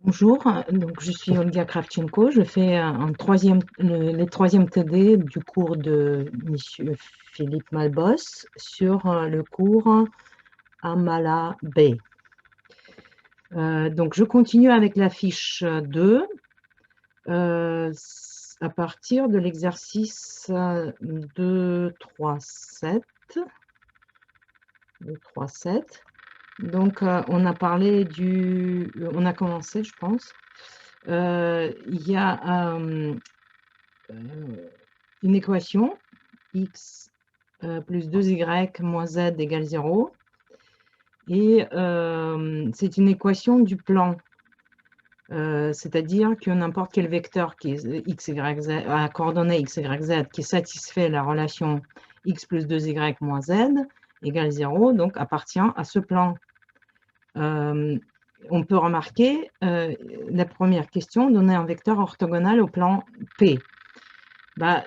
Bonjour, donc je suis Olga Kravchenko, je fais les troisième TD du cours de Monsieur Philippe Malbos sur le cours Amala B. Donc je continue avec la fiche 2 à partir de l'exercice 2.3.7. Donc on a parlé on a commencé, je pense. Il y a une équation x plus 2y moins z égale 0. Et c'est une équation du plan. C'est-à-dire que n'importe quel vecteur qui est x, y, z, à coordonnées x, y, z qui satisfait la relation x plus 2y moins z égale 0, donc appartient à ce plan. On peut remarquer la première question, donner un vecteur orthogonal au plan P.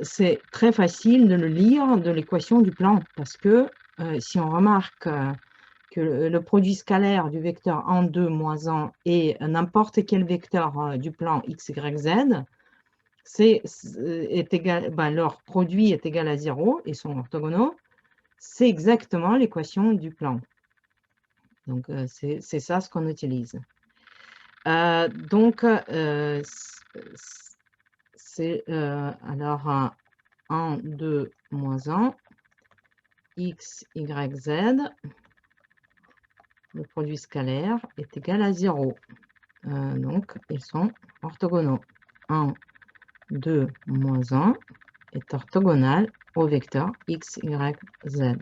C'est très facile de le lire de l'équation du plan, parce que si on remarque que le produit scalaire du vecteur 1, 2, moins 1 et n'importe quel vecteur du plan x, y, z, leur produit est égal à 0 et sont orthogonaux, c'est exactement l'équation du plan. Donc, c'est ça ce qu'on utilise. Donc, c'est alors 1, 2, moins 1, x, y, z, le produit scalaire est égal à 0. Donc, ils sont orthogonaux. 1, 2, moins 1 est orthogonal au vecteur x, y, z.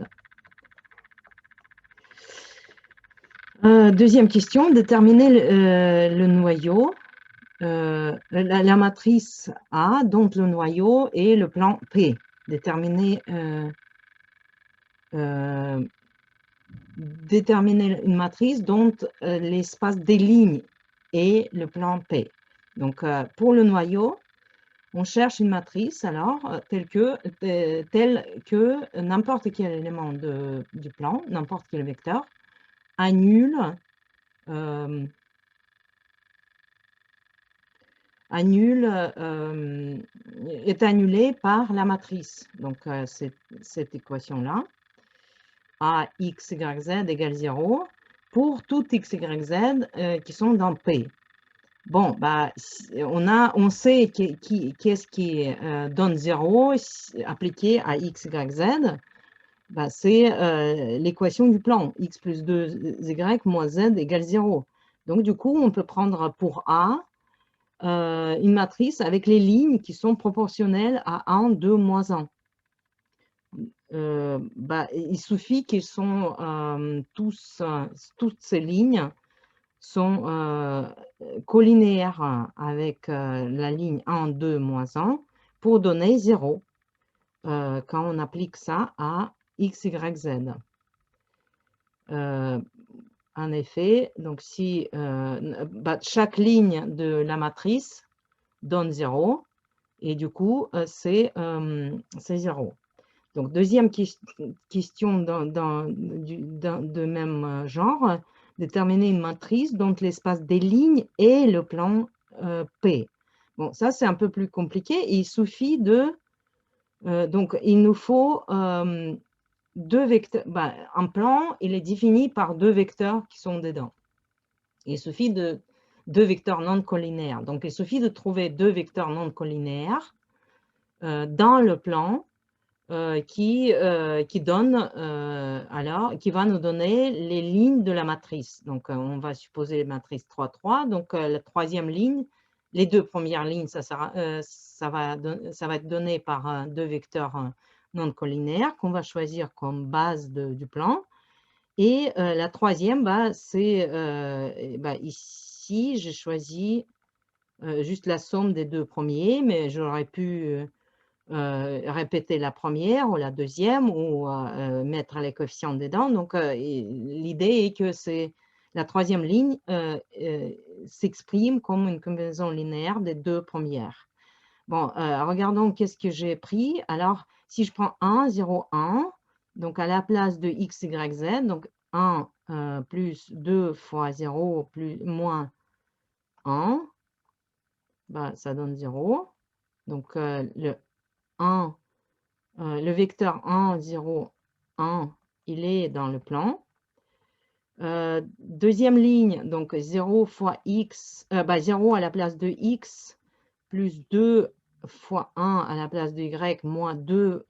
Deuxième question, déterminer le noyau, la matrice A, dont le noyau est le plan P. Déterminer une matrice dont l'espace des lignes est le plan P. Donc, pour le noyau, on cherche une matrice alors telle que n'importe quel élément du plan, n'importe quel vecteur, est annulé par la matrice. Donc, cette équation-là, A, x, y, z égale 0 pour tout x, y, z qui sont dans P. Bon, on sait qu'est-ce qui donne 0 appliqué à x, y, z. C'est l'équation du plan, x plus 2y moins z égale 0. Donc, du coup, on peut prendre pour A une matrice avec les lignes qui sont proportionnelles à 1, 2, moins 1. Il suffit qu'ils sont toutes ces lignes sont collinéaires avec la ligne 1, 2, moins 1 pour donner 0 quand on applique ça à x, y, z. En effet, donc si chaque ligne de la matrice donne 0 et du coup c'est 0. Donc, deuxième question de même genre, déterminer une matrice dont l'espace des lignes est le plan P. Bon, ça, c'est un peu plus compliqué. Il suffit donc, il nous faut deux vecteurs. Un plan, il est défini par deux vecteurs qui sont dedans. Il suffit de deux vecteurs non collinaires. Donc, il suffit de trouver deux vecteurs non collinaires dans le plan qui va nous donner les lignes de la matrice. Donc, on va supposer la matrice 3, 3. Donc, la troisième ligne, les deux premières lignes, ça va être donné par deux vecteurs non collinaires qu'on va choisir comme base du plan. Et la troisième, c'est ici, j'ai choisi juste la somme des deux premiers, mais j'aurais pu répéter la première ou la deuxième ou mettre les coefficients dedans. Donc, l'idée est que la troisième ligne s'exprime comme une combinaison linéaire des deux premières. Bon, regardons qu'est-ce que j'ai pris. Alors, si je prends 1, 0, 1, donc à la place de x, y, z, donc 1 plus 2 fois 0 moins 1, bah, ça donne 0. Donc, le 1, le vecteur 1, 0, 1, il est dans le plan. Deuxième ligne, donc 0 fois x, 0 à la place de x, plus 2 fois 1 à la place de y, moins 2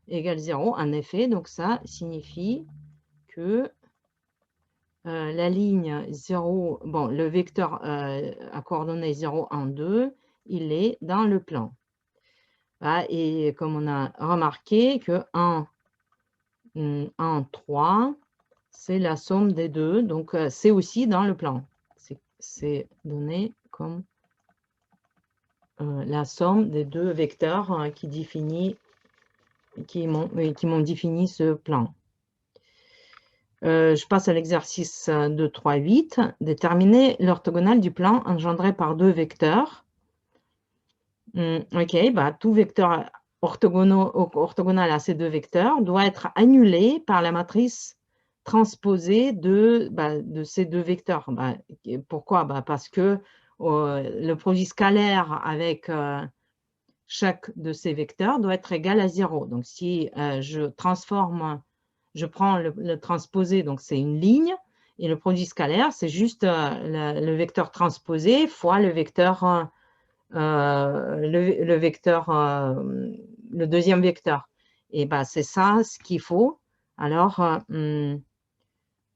égale 0. En effet, donc ça signifie que la ligne 0, bon, le vecteur à coordonnées 0, 1, 2, il est dans le plan. Ah, et comme on a remarqué que 1, 3, c'est la somme des deux, donc c'est aussi dans le plan. C'est donné comme la somme des deux vecteurs qui m'ont défini ce plan. Je passe à l'exercice 2, 3, 8. Déterminer l'orthogonale du plan engendré par deux vecteurs. Ok, bah, tout vecteur orthogonal à ces deux vecteurs doit être annulé par la matrice transposée de ces deux vecteurs. Bah, pourquoi? Bah, parce que le produit scalaire avec chaque de ces vecteurs doit être égal à 0. Donc, si je prends le transposé, donc c'est une ligne, et le produit scalaire, c'est juste le vecteur transposé fois le vecteur, le deuxième vecteur. Et bah, c'est ça ce qu'il faut. Alors,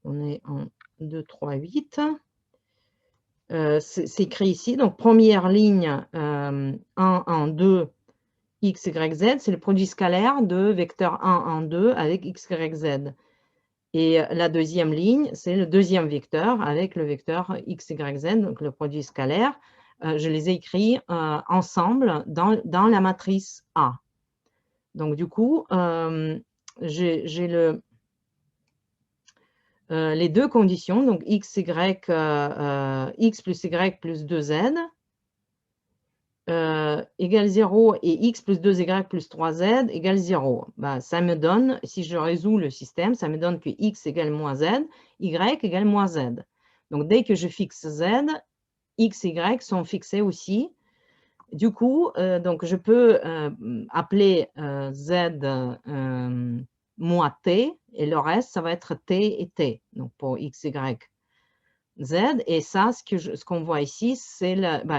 on est en 2, 3, 8. C'est écrit ici. Donc, première ligne, 1, 1, 2, x, y, z, c'est le produit scalaire de vecteur 1, 1, 2 avec x, y, z. Et la deuxième ligne, c'est le deuxième vecteur avec le vecteur x, y, z, donc le produit scalaire. Je les ai écrits ensemble dans la matrice A. Donc, du coup, j'ai les deux conditions, donc x, y, x plus y plus 2z, égale 0 et x plus 2y plus 3z égale 0. Bah, ça me donne, si je résous le système, ça me donne que x égale moins z, y égale moins z. Donc, dès que je fixe z, x et y sont fixés aussi. Du coup, donc je peux appeler z moins t, et le reste, ça va être t et t, donc pour x, y, z. Et ça, ce qu'on voit ici, c'est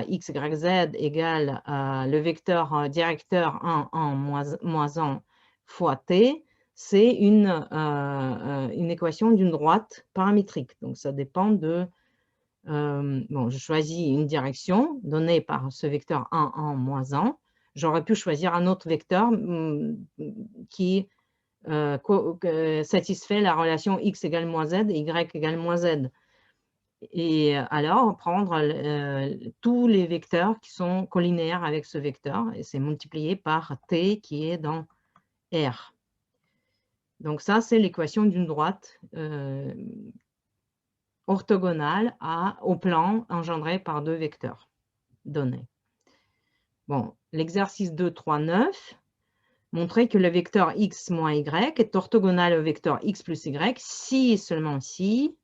x, y, z égale le vecteur directeur 1, 1, moins 1 fois t. C'est une équation d'une droite paramétrique. Donc, ça dépend de... bon, je choisis une direction donnée par ce vecteur 1, 1, moins 1. J'aurais pu choisir un autre vecteur qui satisfait la relation x égale moins z et y égale moins z. Et alors, prendre tous les vecteurs qui sont collinéaires avec ce vecteur, et c'est multiplié par t qui est dans R. Donc ça, c'est l'équation d'une droite orthogonale au plan engendré par deux vecteurs donnés. Bon, l'exercice 2, 3, 9, montrer que le vecteur x moins y est orthogonal au vecteur x plus y si et seulement si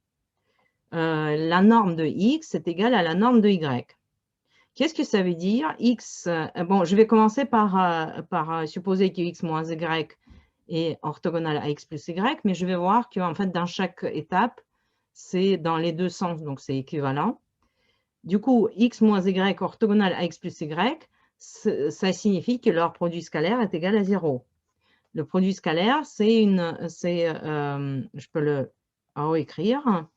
la norme de x est égale à la norme de y. Qu'est-ce que ça veut dire? X, bon, je vais commencer par supposer que x moins y est orthogonal à x plus y, mais je vais voir qu'en fait, dans chaque étape, c'est dans les deux sens, donc c'est équivalent. Du coup, x moins y orthogonal à x plus y, ça signifie que leur produit scalaire est égal à 0. Le produit scalaire, je peux le réécrire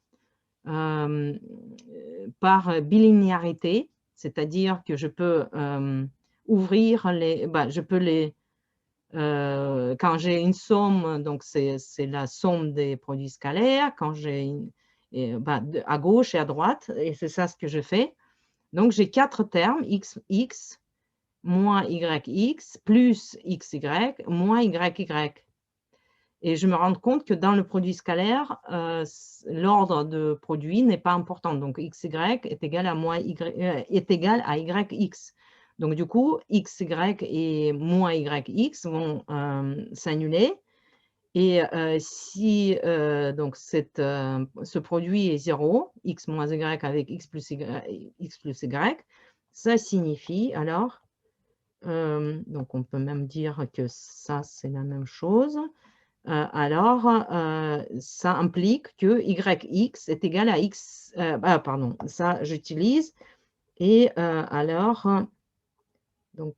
par bilinéarité, c'est-à-dire que je peux ouvrir quand j'ai une somme, donc c'est la somme des produits scalaires, quand j'ai à gauche et à droite, et c'est ça ce que je fais. Donc j'ai quatre termes, x, moins yx, plus xy, moins yy. Et je me rends compte que dans le produit scalaire, l'ordre de produit n'est pas important. Donc, xy est égal à yx. Donc, du coup, xy et moins yx vont s'annuler. Et si donc ce produit est 0, x moins y avec x plus y, ça signifie alors, donc on peut même dire que ça, c'est la même chose. Alors, ça implique que yx est égal à x, pardon, ça j'utilise, et alors, donc,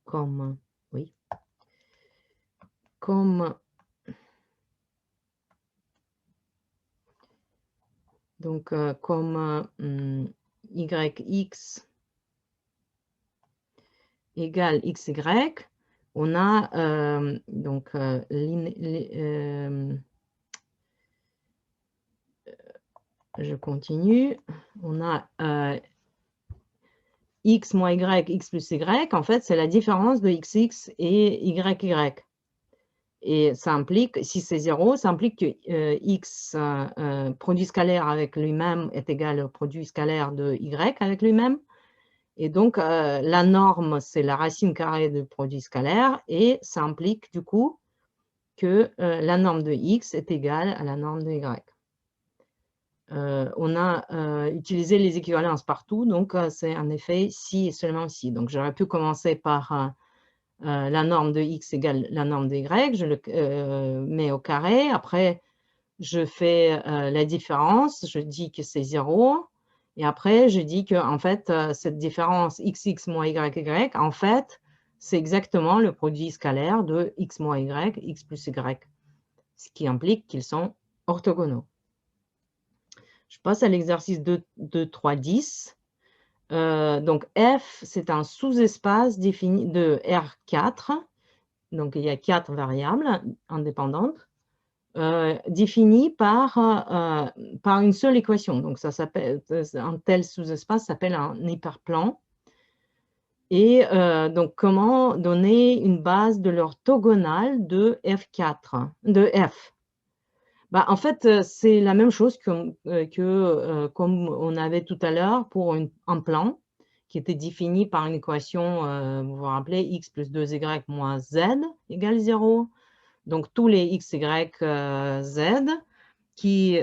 comme, oui, comme, donc, comme yx égale xy, on a donc je continue, on a x moins y, x plus y, en fait, c'est la différence de xx et yy. Et ça implique, si c'est 0, ça implique que x, produit scalaire avec lui-même, est égal au produit scalaire de y avec lui-même. Et donc, la norme, c'est la racine carrée du produit scalaire, et ça implique du coup que la norme de x est égale à la norme de y. On a utilisé les équivalences partout, donc c'est en effet si et seulement si. Donc, j'aurais pu commencer par la norme de x égale la norme de y, je le mets au carré, après je fais la différence, je dis que c'est 0, et après je dis que en fait, cette différence xx moins yy, en fait, c'est exactement le produit scalaire de x moins y, x plus y, ce qui implique qu'ils sont orthogonaux. Je passe à l'exercice 2.3.10. Donc F, c'est un sous-espace défini de R4. Donc il y a 4 variables indépendantes définies par une seule équation. Donc ça s'appelle, un tel sous-espace s'appelle un hyperplan. Et donc comment donner une base de l'orthogonale de F4, de F? Bah, en fait, c'est la même chose comme on avait tout à l'heure pour un plan qui était défini par une équation, vous vous rappelez, x plus 2y moins z égale 0. Donc, tous les x, y, z qui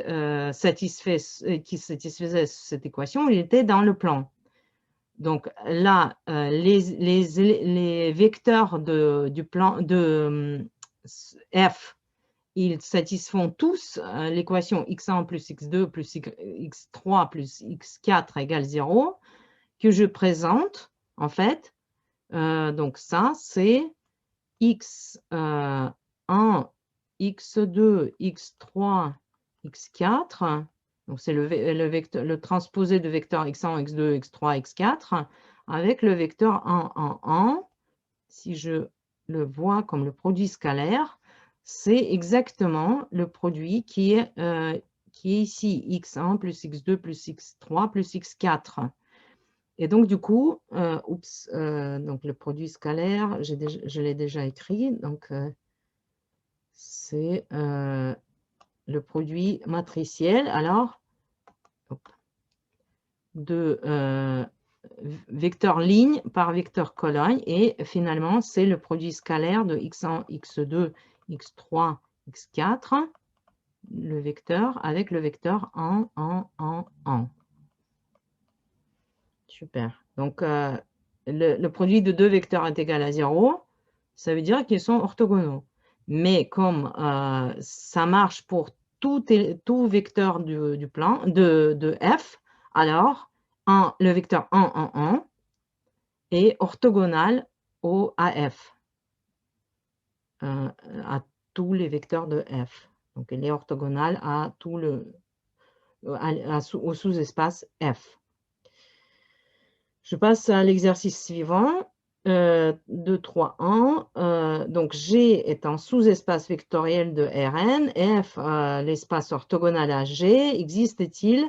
satisfaisaient cette équation, ils étaient dans le plan. Donc là, les vecteurs du plan de f, ils satisfont tous l'équation x1 plus x2 plus x3 plus x4 égale 0, que je présente, en fait. Donc ça, c'est x1, x2, x3, x4. Donc c'est le transposé de vecteur x1, x2, x3, x4 avec le vecteur 1, 1, 1. Si je le vois comme le produit scalaire, c'est exactement le produit qui est ici, x1 plus x2 plus x3 plus x4. Et donc, du coup, donc le produit scalaire, je l'ai déjà écrit, donc c'est le produit matriciel, alors, de vecteur ligne par vecteur colonne, et finalement, c'est le produit scalaire de x1, x2, x3, x4, le vecteur, avec le vecteur 1, 1, 1, 1. Super. Donc, le produit de deux vecteurs est égal à 0, ça veut dire qu'ils sont orthogonaux. Mais comme ça marche pour tout vecteur du plan de f, alors le vecteur 1, 1, 1 est orthogonal à f, à tous les vecteurs de f. Donc, il est orthogonal à au sous-espace f. Je passe à l'exercice suivant. 2.3.1. Donc, G est un sous-espace vectoriel de Rn. F, l'espace orthogonal à G. Existe-t-il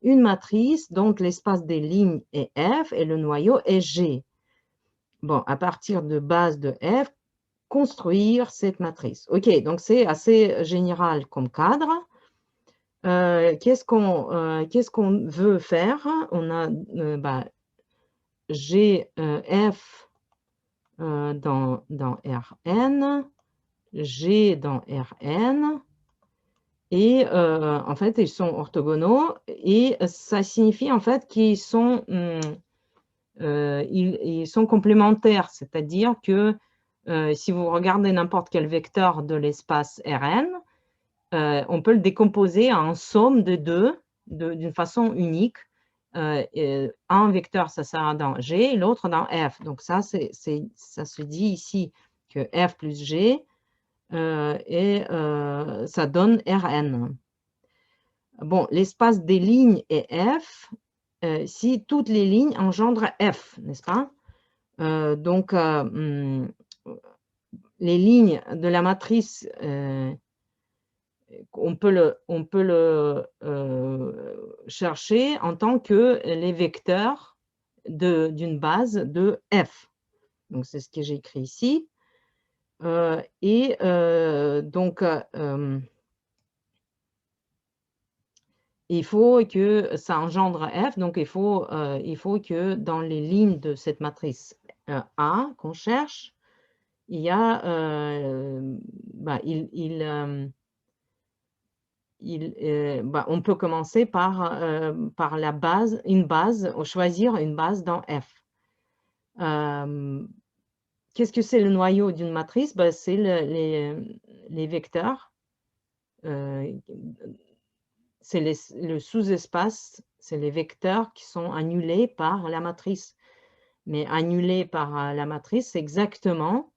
une matrice dont l'espace des lignes est F et le noyau est G? Bon, à partir de base de F, construire cette matrice. OK, donc c'est assez général comme cadre. Qu'est-ce qu'on veut faire? On a G F dans Rn, G dans Rn. Et en fait, ils sont orthogonaux et ça signifie en fait qu'ils sont, ils sont complémentaires. C'est-à-dire que si vous regardez n'importe quel vecteur de l'espace Rn, on peut le décomposer en somme de deux d'une façon unique. Un vecteur, ça sera dans G, l'autre dans F. Donc ça, ça se dit ici que F plus G, et ça donne Rn. Bon, l'espace des lignes est F, si toutes les lignes engendrent F, n'est-ce pas? Donc, les lignes de la matrice, on peut le chercher en tant que les vecteurs d'une base de F. Donc, c'est ce que j'ai écrit ici. Donc, il faut que ça engendre F, donc il faut que dans les lignes de cette matrice A qu'on cherche, il y a, on peut commencer par la base, choisir une base dans F. Qu'est-ce que c'est le noyau d'une matrice? C'est les vecteurs. C'est le sous-espace, c'est les vecteurs qui sont annulés par la matrice. Mais annulés par la matrice, c'est exactement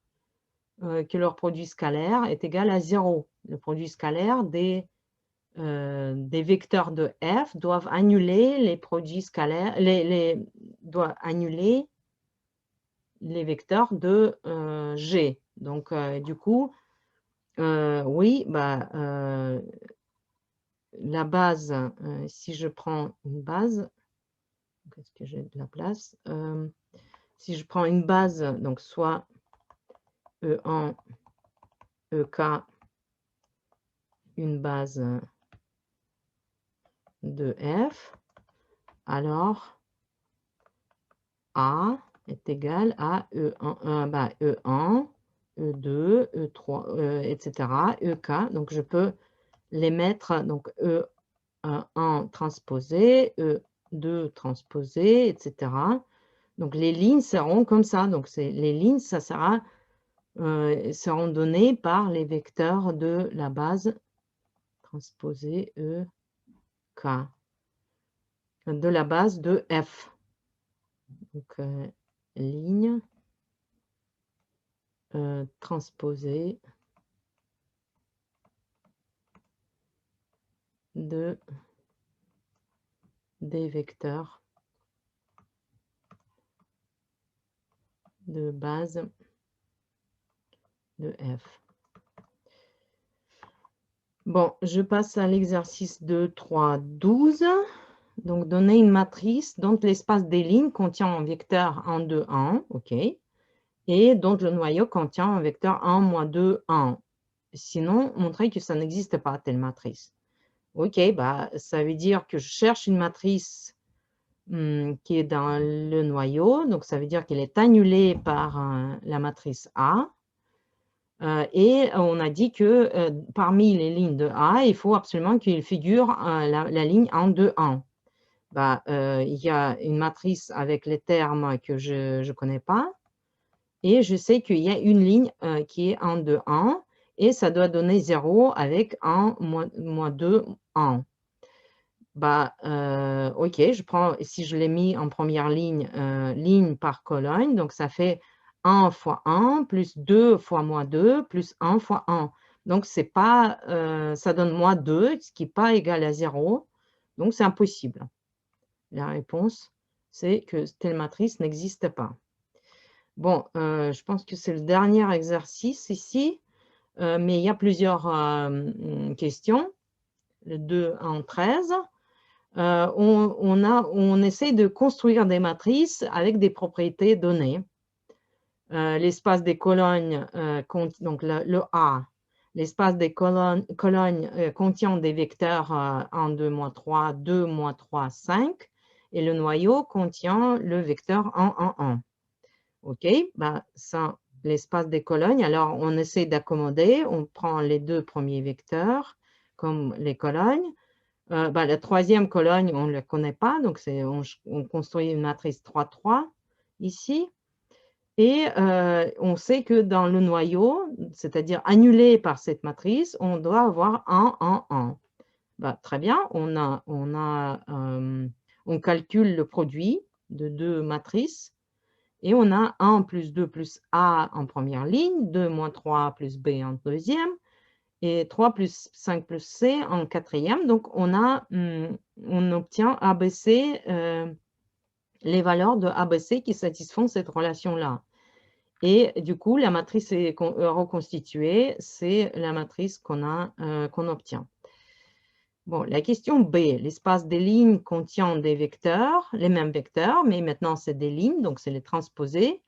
que leur produit scalaire est égal à 0. Le produit scalaire des vecteurs de F doivent annuler les produits scalaires, doivent annuler les vecteurs de G. Donc, du coup, oui, la base, si je prends une base, est-ce que j'ai de la place? Si je prends une base, donc soit E1, EK, une base de F, alors A est égal à E1, E1, E2, E3, etc., EK. Donc, je peux les mettre, donc E1 transposé, E2 transposé, etc. Donc, les lignes seront comme ça. Donc, les lignes, ça sera, seront données par les vecteurs de la base transposée EK, de la base de F. Donc, ligne transposée des vecteurs de base de F. Bon, je passe à l'exercice 2, 3, 12. Donc, donner une matrice dont l'espace des lignes contient un vecteur 1, 2, 1, OK, et dont le noyau contient un vecteur 1, moins 2, 1. Sinon, montrer que ça n'existe pas, telle matrice. OK, ça veut dire que je cherche une matrice qui est dans le noyau, donc ça veut dire qu'elle est annulée par la matrice A. Et on a dit que parmi les lignes de A, il faut absolument qu'il figure la ligne 1, 2, 1. Il y a une matrice avec les termes que je ne connais pas, et je sais qu'il y a une ligne qui est 1, 2, 1, et ça doit donner 0 avec 1, moins 2, 1. OK, je prends, si je l'ai mis en première ligne, ligne par colonne, donc ça fait 1 fois 1 plus 2 fois moins 2 plus 1 fois 1. Donc, c'est pas, ça donne moins 2, ce qui n'est pas égal à 0, donc c'est impossible. La réponse, c'est que telle matrice n'existe pas. Bon, je pense que c'est le dernier exercice ici, mais il y a plusieurs questions. Le 2 en 13. On essaie de construire des matrices avec des propriétés données. L'espace des colonnes, donc le A, l'espace des colonnes contient des vecteurs 1, 2, moins 3, 2, moins 3, 5, et le noyau contient le vecteur 1, 1, 1. OK, ça, l'espace des colonnes. Alors, on essaie d'accommoder. On prend les deux premiers vecteurs comme les colonnes. La troisième colonne, on ne la connaît pas. Donc, on construit une matrice 3, 3 ici. Et on sait que dans le noyau, c'est-à-dire annulé par cette matrice, on doit avoir 1, 1, 1. Très bien, on calcule le produit de deux matrices et on a 1 plus 2 plus A en première ligne, 2 moins 3 plus B en deuxième et 3 plus 5 plus C en quatrième. Donc, on obtient ABC, les valeurs de ABC qui satisfont cette relation-là. Et du coup, la matrice est reconstituée, c'est la matrice qu'on obtient. Bon, la question B, l'espace des lignes contient des vecteurs, les mêmes vecteurs, mais maintenant c'est des lignes, donc c'est les transposés,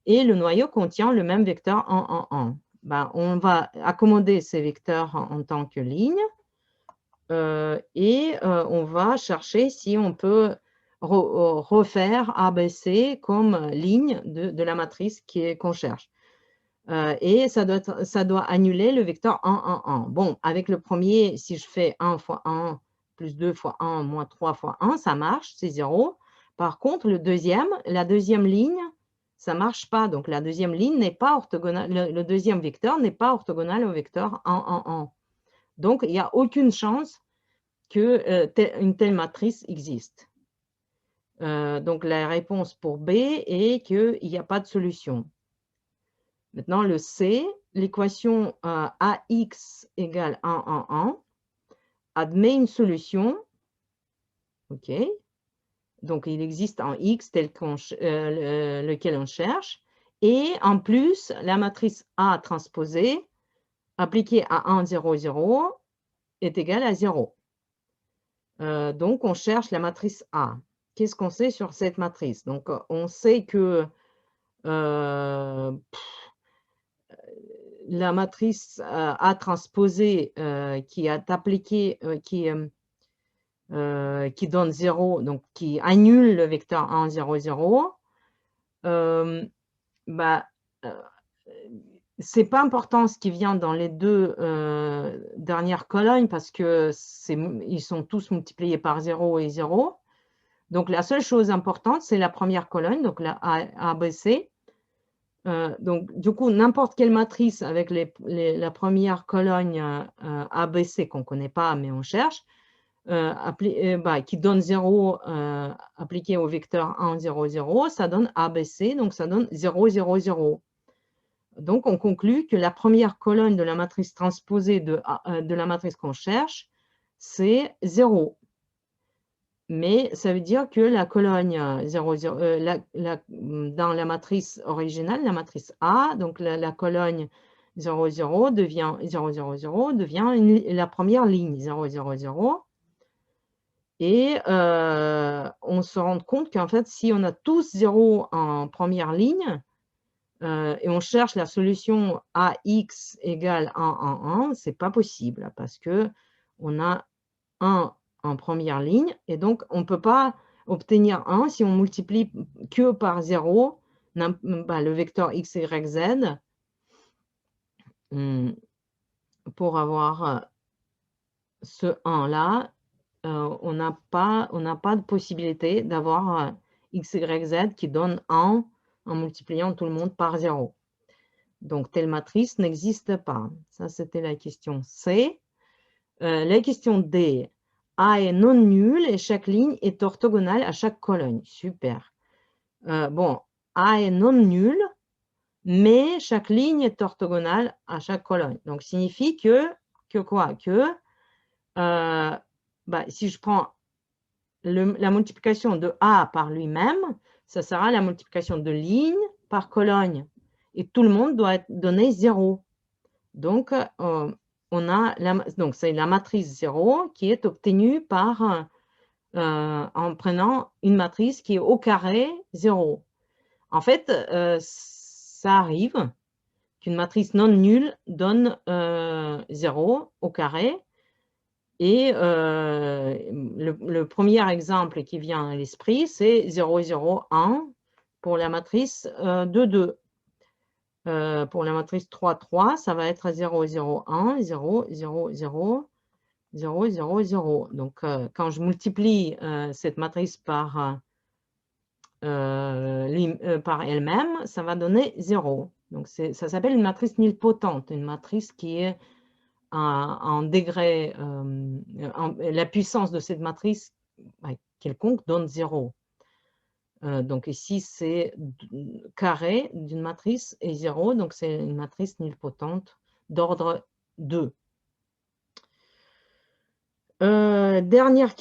et le noyau contient le même vecteur en 1. On va accommoder ces vecteurs en tant que lignes, et on va chercher si on peut refaire ABC comme ligne de la matrice qu'on cherche. Et ça doit annuler le vecteur 1, 1, 1. Bon, avec le premier, si je fais 1 fois 1 plus 2 fois 1 moins 3 fois 1, ça marche, c'est 0. Par contre, la deuxième ligne, ça ne marche pas. Donc, la deuxième ligne n'est pas orthogonale, le deuxième vecteur n'est pas orthogonal au vecteur 1, 1, 1. Donc, il n'y a aucune chance qu'une telle matrice existe. Donc, la réponse pour B est qu'il n'y a pas de solution. Maintenant, le C, l'équation AX égale 1, 1, 1 admet une solution. OK. Donc, il existe un X lequel on cherche. Et en plus, la matrice A transposée appliquée à 1, 0, 0 est égale à 0. Donc, on cherche la matrice A. Qu'est-ce qu'on sait sur cette matrice? Donc, on sait que la matrice A transposée qui est appliquée, qui donne 0, donc qui annule le vecteur 1, 0, 0, c'est pas important ce qui vient dans les deux dernières colonnes parce qu'ils sont tous multipliés par 0 et 0. Donc, la seule chose importante, c'est la première colonne, donc la ABC. Donc, du coup, n'importe quelle matrice avec la première colonne ABC qu'on ne connaît pas, mais on cherche, qui donne 0 appliqué au vecteur 1, 0, 0, ça donne ABC, donc ça donne 0, 0, 0. Donc, on conclut que la première colonne de la matrice transposée de la matrice qu'on cherche, c'est 0. Mais ça veut dire que la colonne 0, 0, dans la matrice originale, la matrice A, donc la colonne 0, 0 devient 0, 0, 0, devient la première ligne 0, 0, 0. Et on se rend compte qu'en fait, si on a tous 0 en première ligne, et on cherche la solution AX égale 1, 1, 1, ce n'est pas possible parce qu'on a 1 en première ligne et donc on ne peut pas obtenir 1 si on multiplie que par 0 le vecteur x, y, z pour avoir ce 1-là. On n'a pas de possibilité d'avoir x, y, z qui donne 1 en multipliant tout le monde par 0. Donc, telle matrice n'existe pas. Ça, c'était la question C. La question D. A est non nul et chaque ligne est orthogonale à chaque colonne. Super. Bon, A est non nul, mais chaque ligne est orthogonale à chaque colonne. Donc, signifie que quoi? Que si je prends la multiplication de A par lui-même, ça sera la multiplication de ligne par colonne. Et tout le monde doit donner 0. Donc, c'est la matrice 0 qui est obtenue en prenant une matrice qui est au carré 0. En fait, ça arrive qu'une matrice non nulle donne 0 au carré. Et le premier exemple qui vient à l'esprit, c'est 0, 0, 1 pour la matrice de 2. pour la matrice 3, 3, ça va être 0, 0, 1, 0, 0, 0, 0, 0, 0. Donc, quand je multiplie cette matrice par elle-même, ça va donner 0. Donc, ça s'appelle une matrice nilpotente, une matrice qui est en degré, la puissance de cette matrice quelconque donne 0. Donc ici, c'est carré d'une matrice et 0, donc c'est une matrice nilpotente d'ordre 2. Dernière question.